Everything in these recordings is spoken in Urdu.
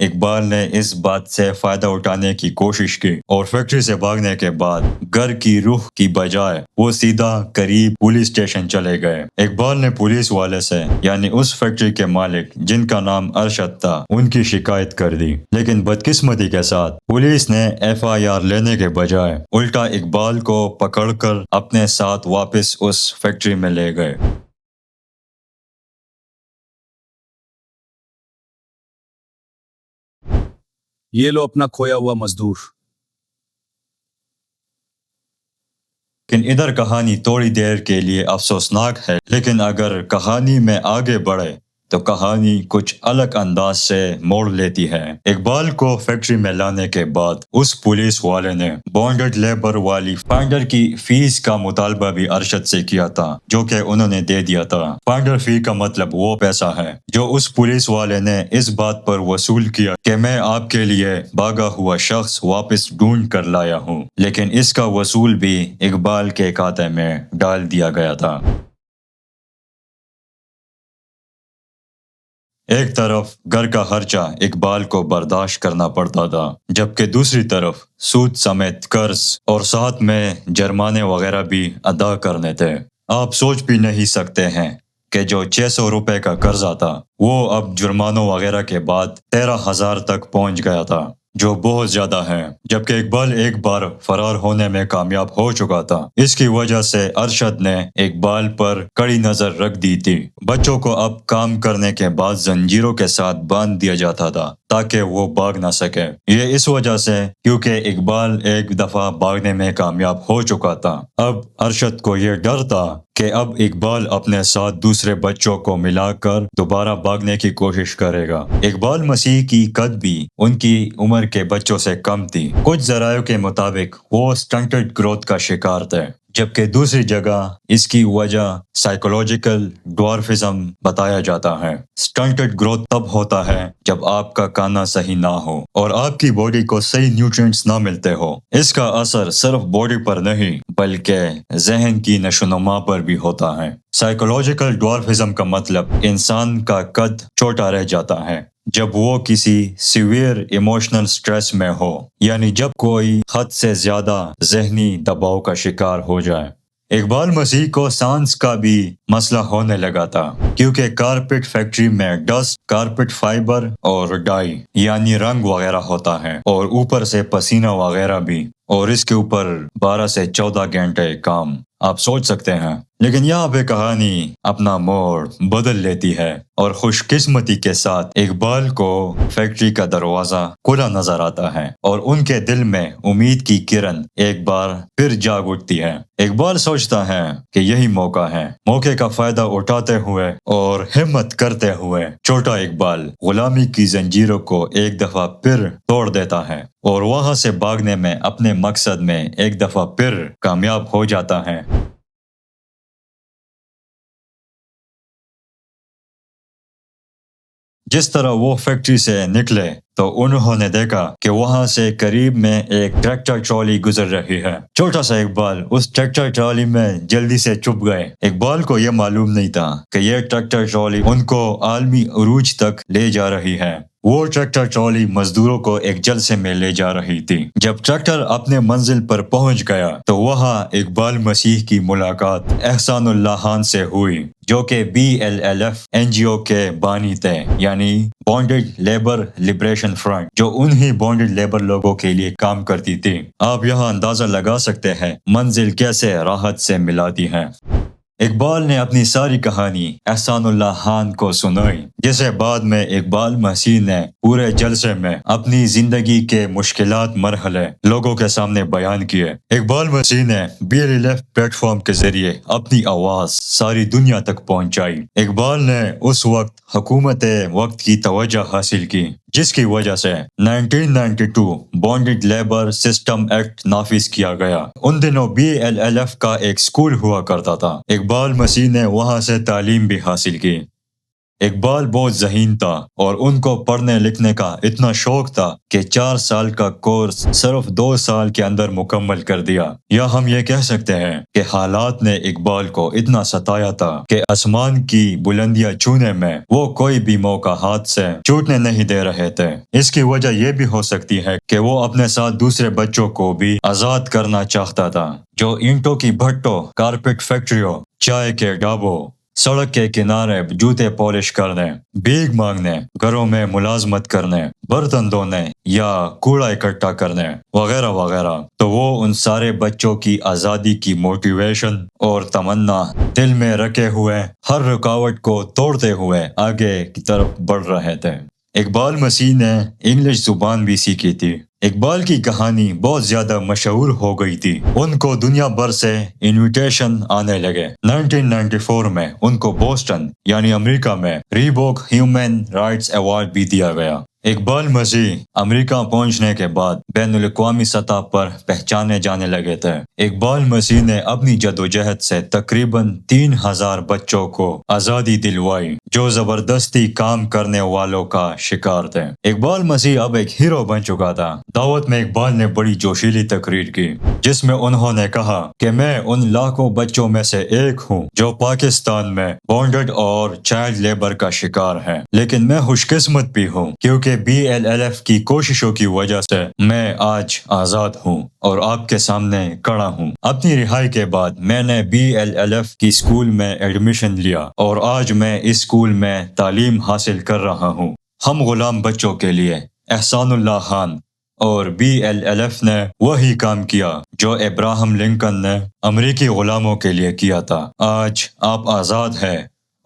اقبال نے اس بات سے فائدہ اٹھانے کی کوشش کی اور فیکٹری سے بھاگنے کے بعد گھر کی رخ کی بجائے وہ سیدھا قریب پولیس اسٹیشن چلے گئے۔ اقبال نے پولیس والے سے یعنی اس فیکٹری کے مالک جن کا نام ارشد تھا ان کی شکایت کر دی، لیکن بدقسمتی کے ساتھ پولیس نے FIR لینے کے بجائے الٹا اقبال کو پکڑ کر اپنے ساتھ واپس اس فیکٹری میں لے گئے۔ یہ لو اپنا کھویا ہوا مزدور۔ لیکن ادھر کہانی تھوڑی دیر کے لیے افسوسناک ہے، لیکن اگر کہانی میں آگے بڑھے تو کہانی کچھ الگ انداز سے موڑ لیتی ہے۔ اقبال کو فیکٹری میں لانے کے بعد اس پولیس والے نے بانڈڈ لیبر والی فائنڈر کی فیس کا مطالبہ بھی ارشد سے کیا تھا، جو کہ انہوں نے دے دیا تھا۔ فائنڈر فی کا مطلب وہ پیسہ ہے جو اس پولیس والے نے اس بات پر وصول کیا کہ میں آپ کے لیے بھاگا ہوا شخص واپس ڈھونڈ کر لایا ہوں، لیکن اس کا وصول بھی اقبال کے کھاتے میں ڈال دیا گیا تھا۔ ایک طرف گھر کا خرچہ اقبال کو برداشت کرنا پڑتا تھا، جبکہ دوسری طرف سود سمیت قرض اور ساتھ میں جرمانے وغیرہ بھی ادا کرنے تھے۔ آپ سوچ بھی نہیں سکتے ہیں کہ جو 600 روپے کا قرضہ تھا وہ اب جرمانوں وغیرہ کے بعد 13,000 تک پہنچ گیا تھا، جو بہت زیادہ ہے، جبکہ اقبال ایک بار فرار ہونے میں کامیاب ہو چکا تھا۔ اس کی وجہ سے ارشد نے اقبال پر کڑی نظر رکھ دی تھی۔ بچوں کو اب کام کرنے کے بعد زنجیروں کے ساتھ باندھ دیا جاتا تھا تاکہ وہ بھاگ نہ سکے۔ یہ اس وجہ سے کیونکہ اقبال ایک دفعہ بھاگنے میں کامیاب ہو چکا تھا۔ اب ارشد کو یہ ڈر تھا کہ اب اقبال اپنے ساتھ دوسرے بچوں کو ملا کر دوبارہ بھاگنے کی کوشش کرے گا۔ اقبال مسیح کی قد بھی ان کی عمر کے بچوں سے کم تھی۔ کچھ ذرائع کے مطابق وہ سٹنٹڈ گروتھ کا شکار تھے، جبکہ دوسری جگہ اس کی وجہ سائیکولوجیکل ڈوارفزم بتایا جاتا ہے۔ سٹنٹڈ گروتھ تب ہوتا ہے جب آپ کا کھانا صحیح نہ ہو اور آپ کی باڈی کو صحیح نیوٹرینٹس نہ ملتے ہو۔ اس کا اثر صرف باڈی پر نہیں بلکہ ذہن کی نشوونما پر بھی ہوتا ہے۔ سائیکولوجیکل ڈوارفزم کا مطلب انسان کا قد چھوٹا رہ جاتا ہے جب وہ کسی سیویئر ایموشنل سٹریس میں ہو، یعنی جب کوئی حد سے زیادہ ذہنی دباؤ کا شکار ہو جائے۔ اقبال مسیح کو سانس کا بھی مسئلہ ہونے لگا تھا، کیونکہ کارپیٹ فیکٹری میں ڈسٹ، کارپیٹ فائبر اور ڈائی یعنی رنگ وغیرہ ہوتا ہے، اور اوپر سے پسینہ وغیرہ بھی، اور اس کے اوپر 12 سے 14 گھنٹے کام۔ آپ سوچ سکتے ہیں۔ لیکن یہاں پہ کہانی اپنا موڑ بدل لیتی ہے اور خوش قسمتی کے ساتھ اقبال کو فیکٹری کا دروازہ کھلا نظر آتا ہے اور ان کے دل میں امید کی کرن ایک بار پھر جاگ اٹھتی ہے۔ اقبال سوچتا ہے کہ یہی موقع ہے۔ موقع کا فائدہ اٹھاتے ہوئے اور ہمت کرتے ہوئے چھوٹا اقبال غلامی کی زنجیروں کو ایک دفعہ پھر توڑ دیتا ہے اور وہاں سے بھاگنے میں اپنے مقصد میں ایک دفعہ پھر کامیاب ہو جاتا ہے۔ جس طرح وہ فیکٹری سے نکلے تو انہوں نے دیکھا کہ وہاں سے قریب میں ایک ٹریکٹر ٹرالی گزر رہی ہے۔ چھوٹا سا اقبال اس ٹریکٹر ٹرالی میں جلدی سے چھپ گئے۔ اقبال کو یہ معلوم نہیں تھا کہ یہ ٹریکٹر ٹرالی ان کو عالمی عروج تک لے جا رہی ہے۔ وہ ٹریکٹر ٹرالی مزدوروں کو ایک جلسے میں لے جا رہی تھی۔ جب ٹریکٹر اپنے منزل پر پہنچ گیا تو وہاں اقبال مسیح کی ملاقات احسان اللہ خان سے ہوئی، جو کہ BLLF NGO کے بانی تھے، یعنی بانڈڈ لیبر لبریشن فرنٹ، جو انہی بانڈڈ لیبر لوگوں کے لیے کام کرتی تھی۔ آپ یہاں اندازہ لگا سکتے ہیں منزل کیسے راحت سے ملاتی ہے۔ اقبال نے اپنی ساری کہانی احسان اللہ خان کو سنائی، جسے بعد میں اقبال مسیح نے پورے جلسے میں اپنی زندگی کے مشکلات مرحلے لوگوں کے سامنے بیان کیے۔ اقبال مسیح نے BLLF پلیٹ فارم کے ذریعے اپنی آواز ساری دنیا تک پہنچائی۔ اقبال نے اس وقت حکومت وقت کی توجہ حاصل کی، جس کی وجہ سے 1992 بانڈڈ لیبر سسٹم ایکٹ نافذ کیا گیا۔ ان دنوں BLLF کا ایک اسکول ہوا کرتا تھا۔ اقبال مسیح نے وہاں سے تعلیم بھی حاصل کی۔ اقبال بہت ذہین تھا اور ان کو پڑھنے لکھنے کا اتنا شوق تھا کہ 4 سال کا کورس صرف 2 سال کے اندر مکمل کر دیا۔ یا ہم یہ کہہ سکتے ہیں کہ حالات نے اقبال کو اتنا ستایا تھا کہ آسمان کی بلندیاں چھونے میں وہ کوئی بھی موقع ہاتھ سے چھوٹنے نہیں دے رہے تھے۔ اس کی وجہ یہ بھی ہو سکتی ہے کہ وہ اپنے ساتھ دوسرے بچوں کو بھی آزاد کرنا چاہتا تھا، جو اینٹوں کی بھٹوں، کارپیٹ فیکٹریوں، چائے کے ڈھابوں، سڑک کے کنارے جوتے پالش کرنے، بھیک مانگنے، گھروں میں ملازمت کرنے، برتن دھونے یا کوڑا اکٹھا کرنے وغیرہ وغیرہ۔ تو وہ ان سارے بچوں کی آزادی کی موٹیویشن اور تمنا دل میں رکھے ہوئے ہر رکاوٹ کو توڑتے ہوئے آگے کی طرف بڑھ رہے تھے۔ اقبال مسیح نے انگلش زبان بھی سیکھی تھی۔ اقبال کی کہانی بہت زیادہ مشہور ہو گئی تھی۔ ان کو دنیا بھر سے انویٹیشن آنے لگے۔ 1994 میں ان کو بوسٹن یعنی امریکہ میں ریبوک ہیومن رائٹس ایوارڈ بھی دیا گیا۔ اقبال مسیح امریکہ پہنچنے کے بعد بین الاقوامی سطح پر پہچانے جانے لگے تھے۔ اقبال مسیح نے اپنی جدوجہد سے تقریباً 3000 بچوں کو آزادی دلوائی جو زبردستی کام کرنے والوں کا شکار تھے۔ اقبال مسیح اب ایک ہیرو بن چکا تھا۔ دعوت میں اقبال نے بڑی جوشیلی تقریر کی جس میں انہوں نے کہا کہ میں ان لاکھوں بچوں میں سے ایک ہوں جو پاکستان میں بانڈڈ اور چائلڈ لیبر کا شکار ہے، لیکن میں خوش قسمت بھی ہوں کیونکہ BLLF کی کوششوں کی وجہ سے میں آج آزاد ہوں اور آپ کے سامنے کھڑا ہوں۔ اپنی رہائی کے بعد میں نے BLLF کی اسکول میں ایڈمیشن لیا اور آج میں اس اسکول میں تعلیم حاصل کر رہا ہوں۔ ہم غلام بچوں کے لیے احسان اللہ خان اور BLLF نے وہی کام کیا جو ابراہم لنکن نے امریکی غلاموں کے لیے کیا تھا۔ آج آپ آزاد ہیں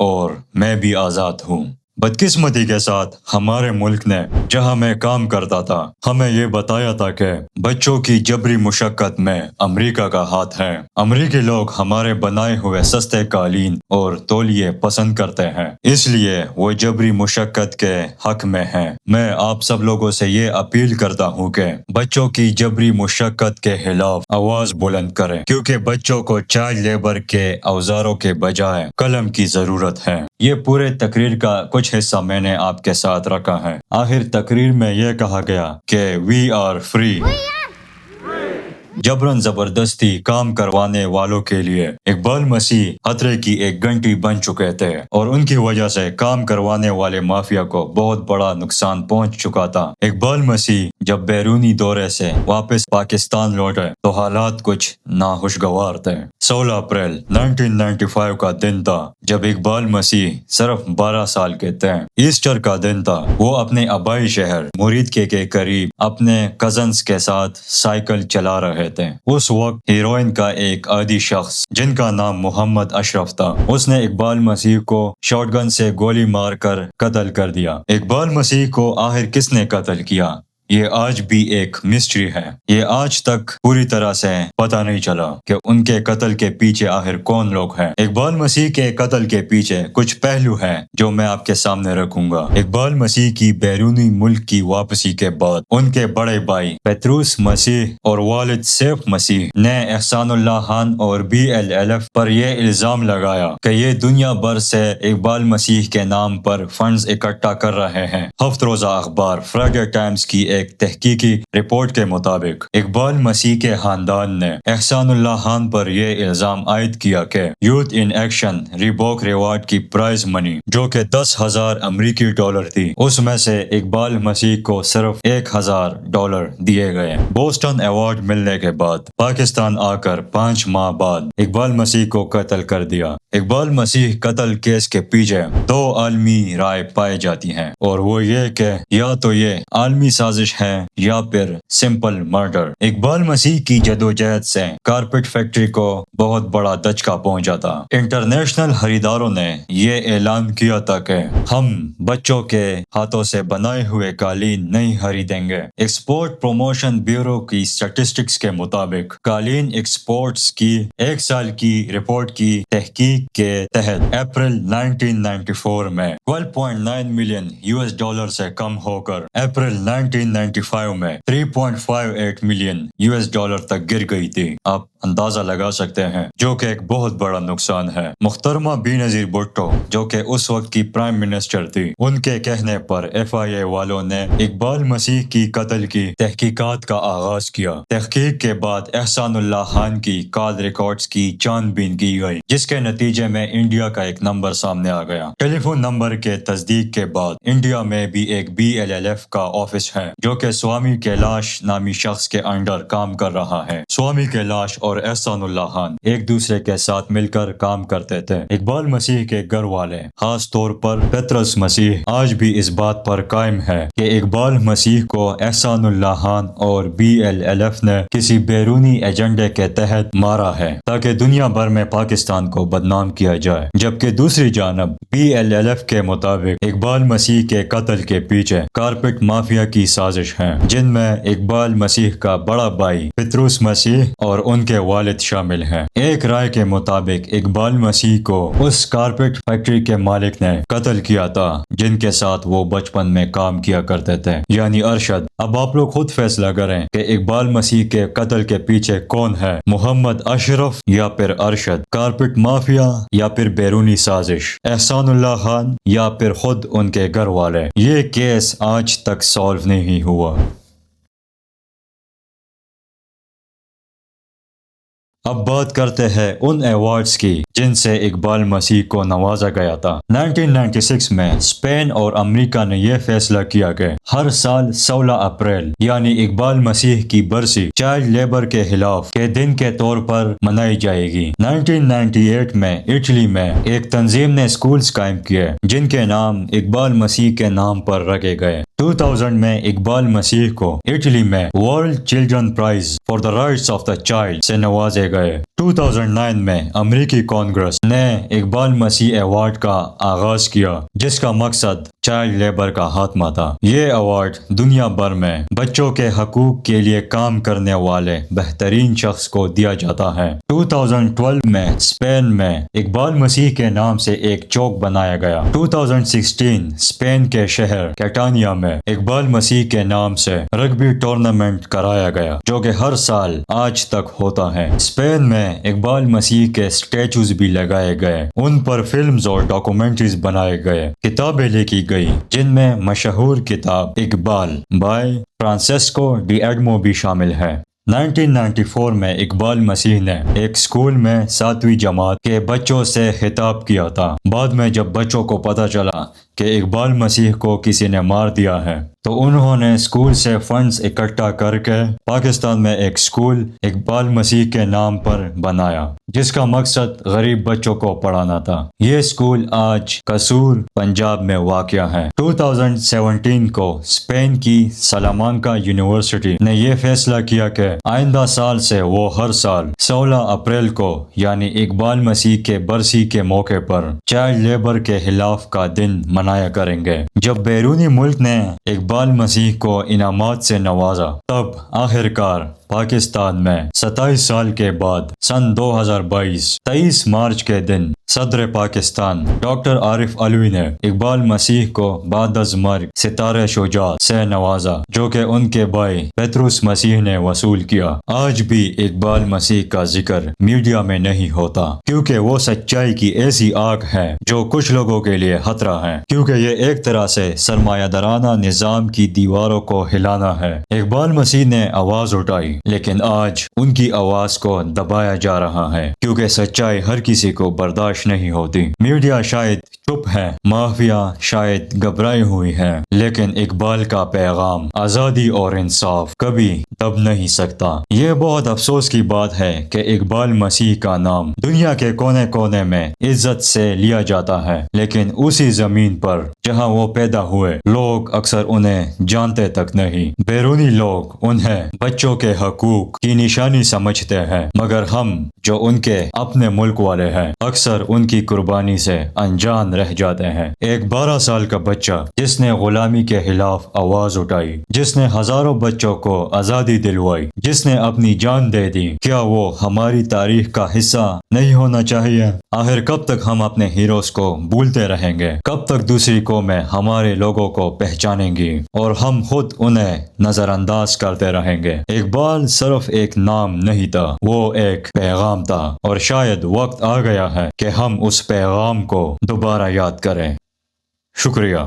اور میں بھی آزاد ہوں۔ بدقسمتی کے ساتھ ہمارے ملک نے جہاں میں کام کرتا تھا ہمیں یہ بتایا تھا کہ بچوں کی جبری مشقت میں امریکہ کا ہاتھ ہے۔ امریکی لوگ ہمارے بنائے ہوئے سستے قالین اور تولیے پسند کرتے ہیں، اس لیے وہ جبری مشقت کے حق میں ہیں۔ میں آپ سب لوگوں سے یہ اپیل کرتا ہوں کہ بچوں کی جبری مشقت کے خلاف آواز بلند کریں، کیونکہ بچوں کو چائلڈ لیبر کے اوزاروں کے بجائے قلم کی ضرورت ہے۔ یہ پورے تقریر کا کچھ حصہ میں نے آپ کے ساتھ رکھا ہے۔ آخر تقریر میں یہ کہا گیا کہ وی آر فری۔ جبراً زبردستی کام کروانے والوں کے لیے اقبال مسیح خطرے کی ایک گھنٹی بن چکے تھے اور ان کی وجہ سے کام کروانے والے مافیا کو بہت بڑا نقصان پہنچ چکا تھا۔ اقبال مسیح جب بیرونی دورے سے واپس پاکستان لوٹے تو حالات کچھ ناخوشگوار تھے۔ 16 اپریل 1995 کا دن تھا جب اقبال مسیح صرف 12 سال کے تھے۔ ایسٹر کا دن تھا۔ وہ اپنے آبائی شہر موریدکے کے قریب اپنے کزنز کے ساتھ سائیکل چلا رہے تھے۔ اس وقت ہیروئن کا ایک عادی شخص جن کا نام محمد اشرف تھا، اس نے اقبال مسیح کو شاٹ گن سے گولی مار کر قتل کر دیا۔ اقبال مسیح کو آخر کس نے قتل کیا، یہ آج بھی ایک مسٹری ہے۔ یہ آج تک پوری طرح سے پتہ نہیں چلا کہ ان کے قتل کے پیچھے آخر کون لوگ ہیں۔ اقبال مسیح کے قتل کے پیچھے کچھ پہلو ہیں جو میں آپ کے سامنے رکھوں گا۔ اقبال مسیح کی بیرونی ملک کی واپسی کے بعد ان کے بڑے بھائی پطرس مسیح اور والد سیف مسیح نے احسان اللہ خان اور BLLF پر یہ الزام لگایا کہ یہ دنیا بھر سے اقبال مسیح کے نام پر فنڈز اکٹھا کر رہے ہیں۔ ہفت روزہ اخبار فرائیڈے ٹائمز کی ایک تحقیقی رپورٹ کے مطابق اقبال مسیح کے خاندان نے احسان اللہ خان پر یہ الزام عائد کیا کہ youth in action Reebok reward کی پرائز منی جو کہ $10,000 امریکی تھی، اس میں سے اقبال مسیح کو صرف $1,000 دیے گئے۔ بوسٹن ایوارڈ ملنے کے بعد پاکستان آ کر 5 ماہ بعد اقبال مسیح کو قتل کر دیا۔ اقبال مسیح قتل کیس کے پیچھے 2 عالمی رائے پائی جاتی ہیں اور وہ یہ کہ یا تو یہ عالمی سازش ہے یا پھر سمپل مرڈر۔ اقبال مسیح کی جدوجہد سے کارپیٹ فیکٹری کو بہت بڑا دھچکا پہنچا تھا۔ انٹرنیشنل خریداروں نے یہ اعلان کیا تھا کہ ہم بچوں کے ہاتھوں سے بنائے ہوئے قالین نہیں خریدیں گے۔ ایکسپورٹ پروموشن بیورو کی سٹیٹسٹکس کے مطابق قالین ایکسپورٹس کی 1 سال کی رپورٹ کی تحقیق کے تحت اپریل 1994 میں $12.9 ملین سے کم ہو کر اپریل 1995 میں 3.58 ملین $US تک گر گئی تھی۔ آپ اندازہ لگا سکتے ہیں، جو کہ ایک بہت بڑا نقصان ہے۔ محترمہ بینظیر بھٹو، جو کہ اس وقت کی پرائم منسٹر تھی، ان کے کہنے پر FIA والوں نے اقبال مسیح کی قتل کی تحقیقات کا آغاز کیا۔ تحقیق کے بعد احسان اللہ خان کی کال ریکارڈز کی جانچ بین کی گئی، جس کے نتیجے میں انڈیا کا ایک نمبر سامنے آ گیا۔ ٹیلی فون نمبر کے تصدیق کے بعد انڈیا میں بھی ایک BLLF کا آفس ہے، جو کہ سوامی کیلاش نامی شخص کے انڈر کام کر رہا ہے۔ سوامی کیلاش اور احسان اللہ خان ایک دوسرے کے ساتھ مل کر کام کرتے تھے۔ اقبال مسیح کے گھر والے، خاص طور پر پطرس مسیح، آج بھی اس بات پر قائم ہے کہ اقبال مسیح کو احسان اللہ خان اور BLLF نے کسی بیرونی ایجنڈے کے تحت مارا ہے تاکہ دنیا بھر میں پاکستان کو بدنام کیا جائے، جبکہ دوسری جانب BLLF کے مطابق اقبال مسیح کے قتل کے پیچھے کارپٹ مافیا کی سازش ہے، جن میں اقبال مسیح کا بڑا بھائی پطرس مسیح اور ان کے والد شامل ہیں۔ ایک رائے کے مطابق اقبال مسیح کو اس کارپٹ فیکٹری کے مالک نے قتل کیا تھا جن کے ساتھ وہ بچپن میں کام کیا کرتے تھے، یعنی ارشد۔ اب آپ لوگ خود فیصلہ کریں کہ اقبال مسیح کے قتل کے پیچھے کون ہے، محمد اشرف یا پھر ارشد، کارپٹ مافیا یا پھر بیرونی سازش، احسان اللہ خان یا پھر خود ان کے گھر والے۔ یہ کیس آج تک سالو نہیں ہوا۔ اب بات کرتے ہیں ان ایوارڈز کی جن سے اقبال مسیح کو نوازا گیا تھا۔ 1996 میں اسپین اور امریکہ نے یہ فیصلہ کیا کہ ہر سال 16 اپریل یعنی اقبال مسیح کی برسی چائلڈ لیبر کے خلاف کے دن کے طور پر منائی جائے گی۔ 1998 میں اٹلی میں ایک تنظیم نے اسکولز قائم کیے جن کے نام اقبال مسیح کے نام پر رکھے گئے۔ 2000 میں اقبال مسیح کو اٹلی میں world children prize for the rights of the child سے نوازے گئے۔ 2009 میں امریکی کانگریس نے اقبال مسیح ایوارڈ کا آغاز کیا، جس کا مقصد چائلڈ لیبر کا خاتمہ تھا۔ یہ ایوارڈ دنیا بھر میں بچوں کے حقوق کے لیے کام کرنے والے بہترین شخص کو دیا جاتا ہے۔ 2012 میں اسپین میں اقبال مسیح کے نام سے ایک چوک بنایا گیا۔ 2016 اسپین کے شہر کیٹانیا میں اقبال مسیح کے نام سے رگبی ٹورنامنٹ کرایا گیا، جو کہ ہر سال آج تک ہوتا ہے۔ اسپین میں اقبال مسیح کے اسٹیچوز بھی لگائے گئے، ان پر فلمز اور ڈاکومنٹریز بنائے گئے، کتابیں لکھی گئی، جن میں مشہور کتاب اقبال بائی فرانسسکو ڈی ایڈمو بھی شامل ہے۔ 1994 میں اقبال مسیح نے ایک اسکول میں 7ویں جماعت کے بچوں سے خطاب کیا تھا۔ بعد میں جب بچوں کو پتہ چلا کہ اقبال مسیح کو کسی نے مار دیا ہے تو انہوں نے اسکول سے فنڈز اکٹھا کر کے پاکستان میں ایک اسکول اقبال مسیح کے نام پر بنایا، جس کا مقصد غریب بچوں کو پڑھانا تھا۔ یہ اسکول آج قصور پنجاب میں واقع ہے۔ 2017 کو اسپین کی سلامانکا یونیورسٹی نے یہ فیصلہ کیا کہ آئندہ سال سے وہ ہر سال 16 اپریل کو یعنی اقبال مسیح کے برسی کے موقع پر چائلڈ لیبر کے خلاف کا دن منایا کریں گے۔ جب بیرونی ملک نے اقبال مسیح کو انعامات سے نوازا، تب آخرکار پاکستان میں 27 سال کے بعد سن 2022 23 مارچ کے دن صدر پاکستان ڈاکٹر عارف علوی نے اقبال مسیح کو بعد از مرگ ستارہ شجاعت سے نوازا، جو کہ ان کے بھائی پطرس مسیح نے وصول کیا۔ آج بھی اقبال مسیح کا ذکر میڈیا میں نہیں ہوتا، کیونکہ وہ سچائی کی ایسی آگ ہے جو کچھ لوگوں کے لیے خطرہ ہے، کیونکہ یہ ایک طرح سے سرمایہ دارانہ نظام کی دیواروں کو ہلانا ہے۔ اقبال مسیح نے آواز اٹھائی، لیکن آج ان کی آواز کو دبایا جا رہا ہے، کیونکہ سچائی ہر کسی کو برداشت نہیں ہوتی۔ میڈیا شاید چپ ہے، مافیا شاید گھبرائی ہوئی ہے، لیکن اقبال کا پیغام آزادی اور انصاف کبھی دب نہیں سکتا۔ یہ بہت افسوس کی بات ہے کہ اقبال مسیح کا نام دنیا کے کونے کونے میں عزت سے لیا جاتا ہے، لیکن اسی زمین پر جہاں وہ پیدا ہوئے لوگ اکثر انہیں جانتے تک نہیں۔ بیرونی لوگ انہیں بچوں کے حقوق کی نشانی سمجھتے ہیں، مگر ہم جو ان کے اپنے ملک والے ہیں اکثر ان کی قربانی سے انجان رہ جاتے ہیں۔ ایک 12 سال کا بچہ جس نے غلامی کے خلاف آواز اٹھائی، جس نے ہزاروں بچوں کو آزادی دلوائی، جس نے اپنی جان دے دی، کیا وہ ہماری تاریخ کا حصہ نہیں ہونا چاہیے؟ آخر کب تک ہم اپنے ہیروز کو بھولتے رہیں گے؟ کب تک دوسری قومیں ہمارے لوگوں کو پہچانیں گی اور ہم خود انہیں نظر انداز کرتے رہیں گے؟ اقبال صرف ایک نام نہیں تھا، وہ ایک پیغام تھا، اور شاید وقت آ گیا ہے کہ ہم اس پیغام کو دوبارہ یاد کریں۔ شکریہ۔